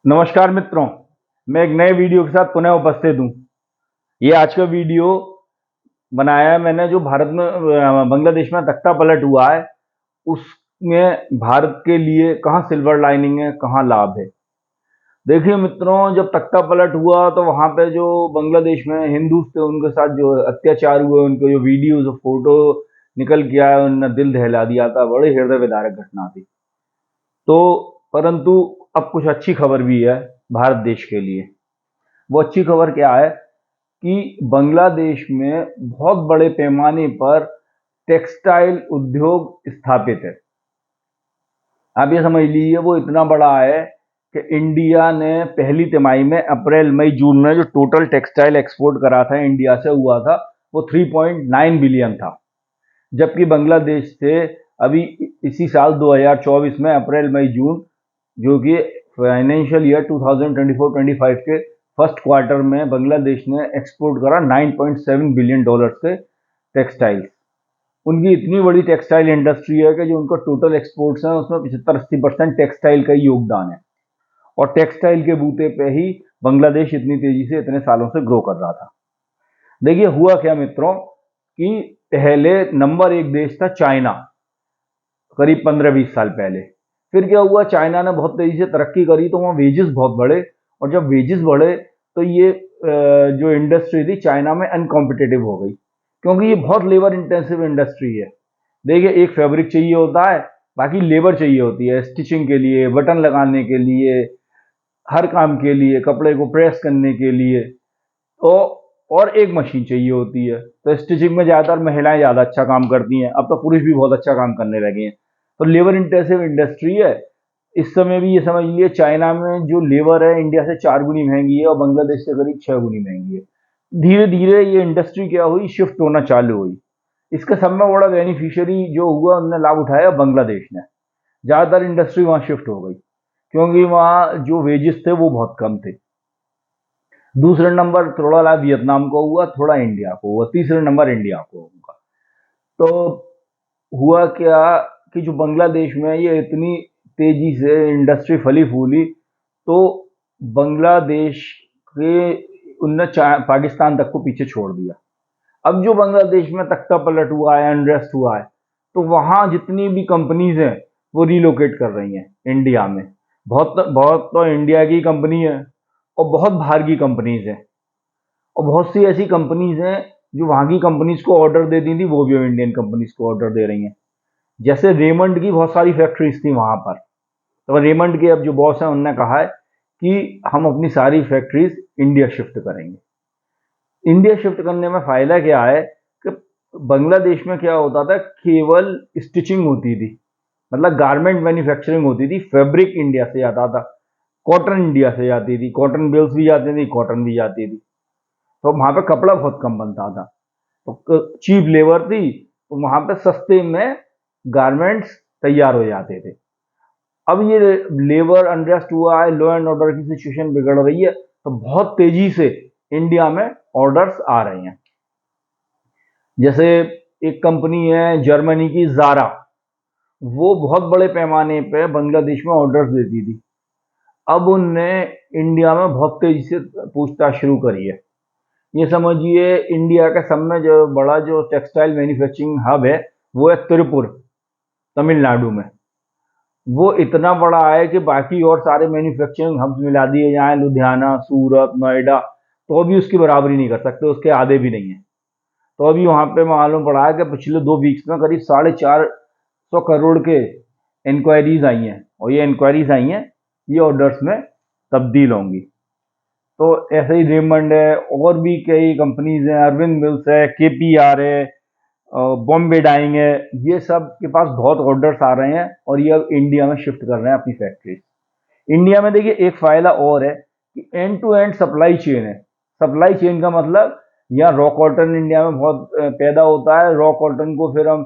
नमस्कार मित्रों, मैं एक नए वीडियो के साथ पुनः उपस्थित हूँ। ये आज का वीडियो बनाया है मैंने जो भारत में बांग्लादेश में तख्ता पलट हुआ है, उसमें भारत के लिए कहाँ सिल्वर लाइनिंग है, कहाँ लाभ है। देखिए मित्रों, जब तख्ता पलट हुआ तो वहाँ पे जो बांग्लादेश में हिंदू थे उनके साथ जो अत्याचार हुए, उनको जो वीडियो जो फोटो निकल के आया, उनने दिल दहला दिया था। बड़ी हृदय विदारक घटना थी। तो परंतु अब कुछ अच्छी खबर भी है भारत देश के लिए। वो अच्छी खबर क्या है कि बांग्लादेश में बहुत बड़े पैमाने पर टेक्सटाइल उद्योग स्थापित है। आप ये समझ लीजिए, वो इतना बड़ा है कि इंडिया ने पहली तिमाही में अप्रैल मई जून में जो टोटल टेक्सटाइल एक्सपोर्ट करा था इंडिया से हुआ था, वो 3.9 बिलियन था। जबकि बांग्लादेश से अभी इसी साल 2024 में अप्रैल मई जून, जो कि फाइनेंशियल ईयर 2024-25 के फर्स्ट क्वार्टर में बांग्लादेश ने एक्सपोर्ट करा 9.7 बिलियन डॉलर्स के टेक्सटाइल्स। उनकी इतनी बड़ी टेक्सटाइल इंडस्ट्री है कि जो उनका टोटल एक्सपोर्ट्स है उसमें 75-80% टेक्सटाइल का ही योगदान है। और टेक्सटाइल के बूते पे ही बांग्लादेश इतनी तेजी से इतने सालों से ग्रो कर रहा था। देखिए हुआ क्या मित्रों कि पहले नंबर एक देश था चाइना, करीब 15-20 साल पहले। फिर क्या हुआ, चाइना ने बहुत तेजी से तरक्की करी तो वहाँ वेजेस बहुत बढ़े। और जब वेजेस बढ़े तो ये जो इंडस्ट्री थी चाइना में अनकॉम्पिटेटिव हो गई, क्योंकि ये बहुत लेबर इंटेंसिव इंडस्ट्री है। देखिए, एक फैब्रिक चाहिए होता है, बाकी लेबर चाहिए होती है स्टिचिंग के लिए, बटन लगाने के लिए, हर काम के लिए, कपड़े को प्रेस करने के लिए। तो और एक मशीन चाहिए होती है। तो स्टिचिंग में ज़्यादातर महिलाएं ज़्यादा अच्छा काम करती हैं। अब तो पुरुष भी बहुत अच्छा काम करने लगे हैं। तो लेबर इंटेंसिव इंडस्ट्री है। इस समय भी ये समझ लिए चाइना में जो लेबर है इंडिया से 4 गुनी महंगी है और बांग्लादेश से करीब 6 गुनी महंगी है। धीरे धीरे ये इंडस्ट्री क्या हुई, शिफ्ट होना चालू हुई। इसका सब में बड़ा बेनिफिशियरी जो हुआ, उनने लाभ उठाया बांग्लादेश ने। ज़्यादातर इंडस्ट्री वहाँ शिफ्ट हो गई, क्योंकि वहाँ जो वेजेस थे वो बहुत कम थे। दूसरे नंबर थोड़ा लाभ वियतनाम को हुआ, थोड़ा इंडिया को हुआ, तीसरे नंबर इंडिया को होगा। तो हुआ क्या कि जो बांग्लादेश में ये इतनी तेजी से इंडस्ट्री फली फूली, तो बांग्लादेश के उनने पाकिस्तान तक को पीछे छोड़ दिया। अब जो बांग्लादेश में तख्ता पलट हुआ है, अनरेस्ट हुआ है, तो वहां जितनी भी कंपनीज हैं वो रिलोकेट कर रही हैं इंडिया में। बहुत बहुत तो इंडिया की कंपनी है और बहुत बाहर की कंपनीज हैं। और बहुत सी ऐसी कंपनीज हैं जो वहां की कंपनीज को ऑर्डर दे दी थी, वो भी इंडियन कंपनीज को ऑर्डर दे रही हैं। जैसे रेमंड की बहुत सारी फैक्ट्रीज थी वहां पर। तो रेमंड के अब जो बॉस है उन्होंने कहा है कि हम अपनी सारी फैक्ट्रीज इंडिया शिफ्ट करेंगे। इंडिया शिफ्ट करने में फायदा क्या है कि बांग्लादेश में क्या होता था, केवल स्टिचिंग होती थी, मतलब गारमेंट मैन्युफैक्चरिंग होती थी। फैब्रिक इंडिया से आता था, कॉटन इंडिया से जाती थी, कॉटन बेल्स भी जाती थी, कॉटन भी जाती थी। तो वहां पे कपड़ा बहुत कम बनता था, तो चीप लेबर थी, तो वहां पे सस्ते में गारमेंट्स तैयार हो जाते थे। अब ये लेबर अनरेस्ट हुआ है, लॉ एंड ऑर्डर की सिचुएशन बिगड़ रही है, तो बहुत तेजी से इंडिया में ऑर्डर्स आ रहे हैं। जैसे एक कंपनी है जर्मनी की जारा, वो बहुत बड़े पैमाने पे बांग्लादेश में ऑर्डर्स देती थी। अब उनने इंडिया में बहुत तेजी से पूछताछ शुरू करी है। ये समझिए, इंडिया का सब में जो बड़ा जो टेक्सटाइल मैन्युफैक्चरिंग हब है वो है तिरुपुर, तमिलनाडु में। वो इतना बड़ा है कि बाकी और सारे मैन्युफैक्चरिंग हब्स मिला दिए जाए, लुधियाना, सूरत, नोएडा, तो भी उसकी बराबरी नहीं कर सकते, उसके आधे भी नहीं है। तो अभी वहां पे मालूम पड़ा है कि पिछले 2 वीक्स में करीब 450 करोड़ के इंक्वायरीज आई हैं, और ये इंक्वायरीज आई हैं ये ऑर्डर्स में तब्दील होंगी। तो ऐसे ही रेमंड है, और भी कई कंपनीज हैं, अरविंद मिल्स है, केपीआर है, बॉम्बे डाइंग है। ये सब के पास बहुत ऑर्डर्स आ रहे हैं और ये अब इंडिया में शिफ्ट कर रहे हैं अपनी फैक्ट्रीज। इंडिया में देखिए एक फायदा और है कि end to end supply chain है। सप्लाई चेन का मतलब, यहाँ रॉ कॉटन इंडिया में बहुत पैदा होता है। रॉ कॉटन को फिर हम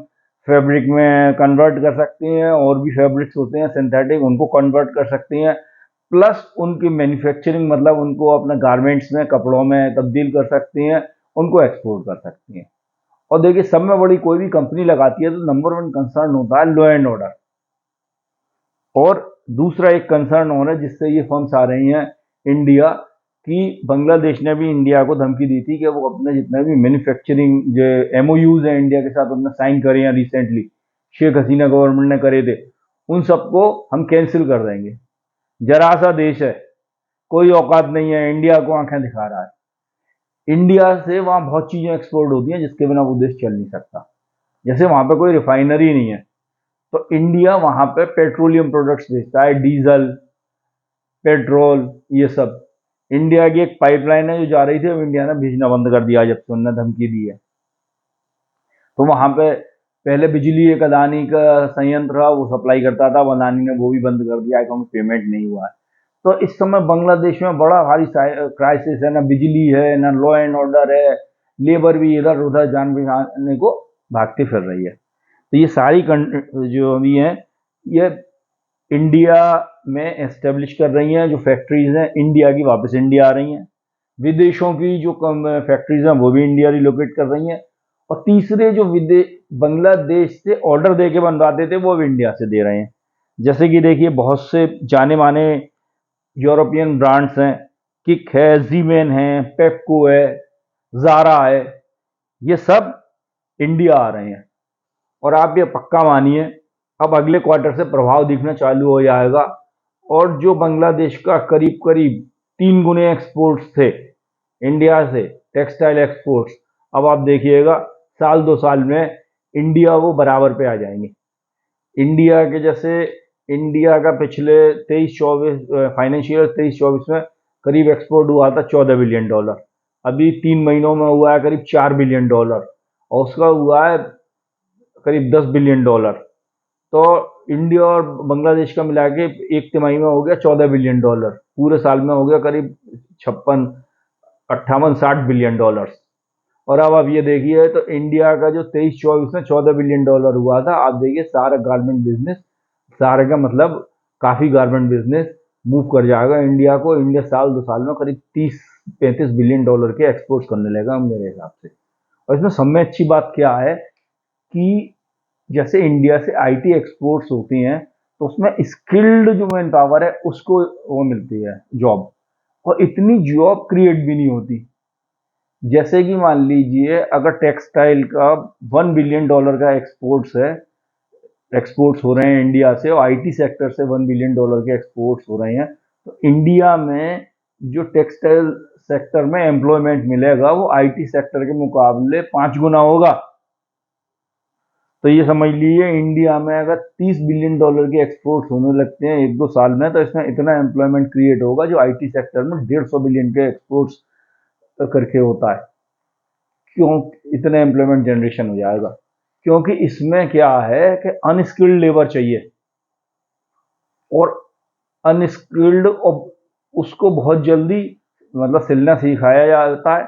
फैब्रिक में कन्वर्ट कर सकते हैं, और भी फैब्रिक्स होते हैं सिंथेटिक, उनको कन्वर्ट कर सकते हैं। प्लस उनकी मैन्युफैक्चरिंग, मतलब उनको अपने गारमेंट्स में, कपड़ों में तब्दील कर सकते हैं, उनको एक्सपोर्ट कर सकते हैं। और देखिए, सब में बड़ी कोई भी कंपनी लगाती है तो नंबर वन कंसर्न होता है लॉ एंड ऑर्डर। और दूसरा एक कंसर्न हो रहा है जिससे ये फर्म्स आ रही हैं इंडिया कि बांग्लादेश ने भी इंडिया को धमकी दी थी कि वो अपने जितने भी मैन्युफैक्चरिंग जो एमओयूज हैं इंडिया के साथ उन्होंने साइन करे हैं रिसेंटली, शेख हसीना गवर्नमेंट ने करे थे, उन सबको हम कैंसिल कर देंगे। जरा सा देश है, कोई औकात नहीं है, इंडिया को आंखें दिखा रहा है। इंडिया से वहां बहुत चीजें एक्सपोर्ट होती हैं जिसके बिना वो देश चल नहीं सकता। जैसे वहां पे कोई रिफाइनरी नहीं है, तो इंडिया वहां पे पेट्रोलियम प्रोडक्ट्स बेचता है, डीजल, पेट्रोल, ये सब। इंडिया की एक पाइपलाइन है जो जा रही थी, अब इंडिया ने भेजना बंद कर दिया जब से उन्होंने धमकी दी है। तो वहां पे पहले बिजली एक अदानी का संयंत्र था, वो सप्लाई करता था, अदानी ने वो भी बंद कर दिया है क्योंकि पेमेंट नहीं हुआ है। तो इस समय बांग्लादेश में बड़ा भारी क्राइसिस है, ना बिजली है, ना लॉ एंड ऑर्डर है, लेबर भी इधर उधर जान बचाने को भागती फिर रही है। तो ये सारी जो अभी हैं, ये इंडिया में एस्टेब्लिश कर रही हैं, जो फैक्ट्रीज हैं इंडिया की वापस इंडिया आ रही हैं। विदेशों की जो फैक्ट्रीज हैं वो भी इंडिया रिलोकेट कर रही हैं। और तीसरे जो बांग्लादेश से ऑर्डर दे के बनवाते थे वो अब इंडिया से दे रहे हैं। जैसे कि देखिए बहुत से जाने माने यूरोपियन ब्रांड्स हैं, किक है, जीमेन है, पेप्को है, जारा है, ये सब इंडिया आ रहे हैं। और आप ये पक्का मानिए अब अगले क्वार्टर से प्रभाव दिखना चालू हो जाएगा। और जो बांग्लादेश का करीब करीब 3 गुने एक्सपोर्ट्स थे इंडिया से, टेक्सटाइल एक्सपोर्ट्स, अब आप देखिएगा साल 2 साल में इंडिया वो बराबर पे आ जाएंगे। इंडिया के जैसे इंडिया का पिछले 23-24 फाइनेंशियल 23-24 में करीब एक्सपोर्ट हुआ था $14 बिलियन। अभी 3 महीनों में हुआ है करीब $4 बिलियन, और उसका हुआ है करीब $10 बिलियन। तो इंडिया और बांग्लादेश का मिला के एक तिमाही में हो गया $14 बिलियन, पूरे साल में हो गया करीब 56, 58, 60 बिलियन डॉलर। और अब आप ये देखिए तो इंडिया का जो 23-24 में $14 बिलियन हुआ था, आप देखिए सारा गारमेंट बिजनेस, सारे का मतलब काफी गारमेंट बिजनेस मूव कर जाएगा इंडिया को। इंडिया साल 2 साल में करीब 30-35 बिलियन डॉलर के एक्सपोर्ट करने लगेगा मेरे हिसाब से। और इसमें सब में अच्छी बात क्या है कि जैसे इंडिया से आईटी एक्सपोर्ट्स होती हैं, तो उसमें स्किल्ड जो मैन पावर है उसको वो मिलती है जॉब, और इतनी जॉब क्रिएट भी नहीं होती। जैसे कि मान लीजिए अगर टेक्सटाइल का $1 बिलियन का एक्सपोर्ट्स हो रहे हैं इंडिया से, और आईटी सेक्टर से $1 बिलियन के एक्सपोर्ट्स हो रहे हैं, तो इंडिया में जो टेक्सटाइल सेक्टर में एम्प्लॉयमेंट मिलेगा वो आईटी सेक्टर के मुकाबले 5 गुना होगा। तो ये समझ लीजिए इंडिया में अगर $30 बिलियन के एक्सपोर्ट्स होने लगते हैं 1-2 साल में, तो इसमें इतना एम्प्लॉयमेंट क्रिएट होगा जो आईटी सेक्टर में 150 बिलियन के एक्सपोर्ट्स करके होता है। क्यों इतने एम्प्लॉयमेंट जनरेशन हो जाएगा? क्योंकि इसमें क्या है कि अनस्किल्ड लेबर चाहिए, और अनस्किल्ड उसको बहुत जल्दी मतलब सिलना सिखाया जाता है।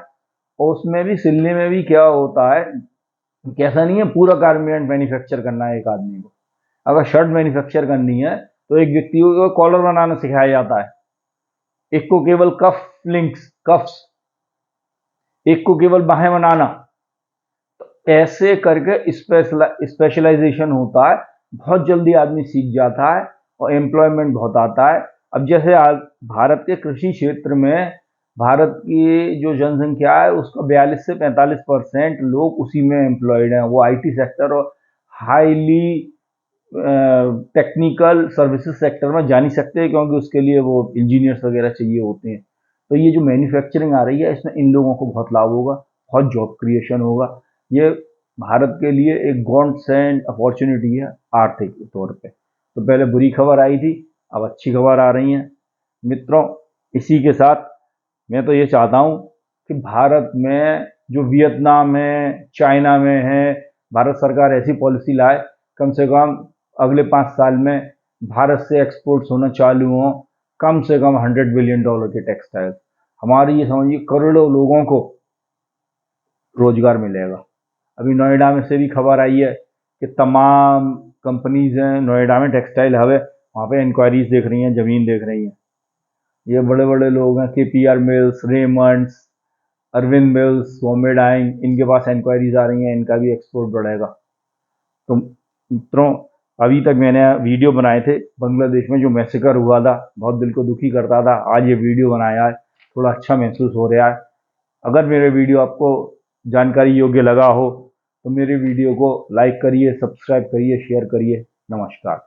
और उसमें भी सिलने में भी क्या होता है, कैसा नहीं है पूरा गारमेंट मैन्युफैक्चर करना है एक आदमी को। अगर शर्ट मैन्युफैक्चर करनी है तो एक व्यक्ति को कॉलर बनाना सिखाया जाता है, एक को केवल कफ लिंक्स कफ्स, एक को केवल बाहें बनाना। तो ऐसे करके स्पेशलाइजेशन होता है, बहुत जल्दी आदमी सीख जाता है और एम्प्लॉयमेंट बहुत आता है। अब जैसे आज भारत के कृषि क्षेत्र में भारत की जो जनसंख्या है उसका 42 से 45% लोग उसी में एम्प्लॉयड हैं। वो आईटी सेक्टर और हाईली टेक्निकल सर्विसेज सेक्टर में जा नहीं सकते, क्योंकि उसके लिए वो इंजीनियर्स वगैरह चाहिए होते हैं। तो ये जो मैन्युफैक्चरिंग आ रही है इसमें इन लोगों को बहुत लाभ होगा, बहुत जॉब क्रिएशन होगा। ये भारत के लिए एक गॉड सेंड अपॉर्चुनिटी है आर्थिक तौर पे। तो पहले बुरी खबर आई थी, अब अच्छी खबर आ रही है मित्रों। इसी के साथ मैं तो ये चाहता हूँ कि भारत में जो वियतनाम है, चाइना में है, भारत सरकार ऐसी पॉलिसी लाए कम से कम अगले 5 साल में भारत से एक्सपोर्ट्स होना चालू हों कम से कम $100 बिलियन के टेक्सटाइल। हमारी ये समझिए करोड़ों लोगों को रोजगार मिलेगा। अभी नोएडा में से भी खबर आई है कि तमाम कंपनीज हैं नोएडा में, टेक्सटाइल हब है, वहाँ पे इंक्वायरीज देख रही हैं, जमीन देख रही हैं। ये बड़े बड़े लोग हैं, KPR mills, Raymonds, Arvind mills, Bombay dyeing, इनके पास इंक्वायरीज आ रही हैं, इनका भी एक्सपोर्ट बढ़ेगा। तो मित्रों अभी तक मैंने वीडियो बनाए थे बांग्लादेश में जो मैसेकर हुआ था, बहुत दिल को दुखी करता था। आज ये वीडियो बनाया है, थोड़ा अच्छा महसूस हो रहा है। अगर मेरे वीडियो आपको जानकारी योग्य लगा हो तो मेरे वीडियो को लाइक करिए, सब्सक्राइब करिए, शेयर करिए। नमस्कार।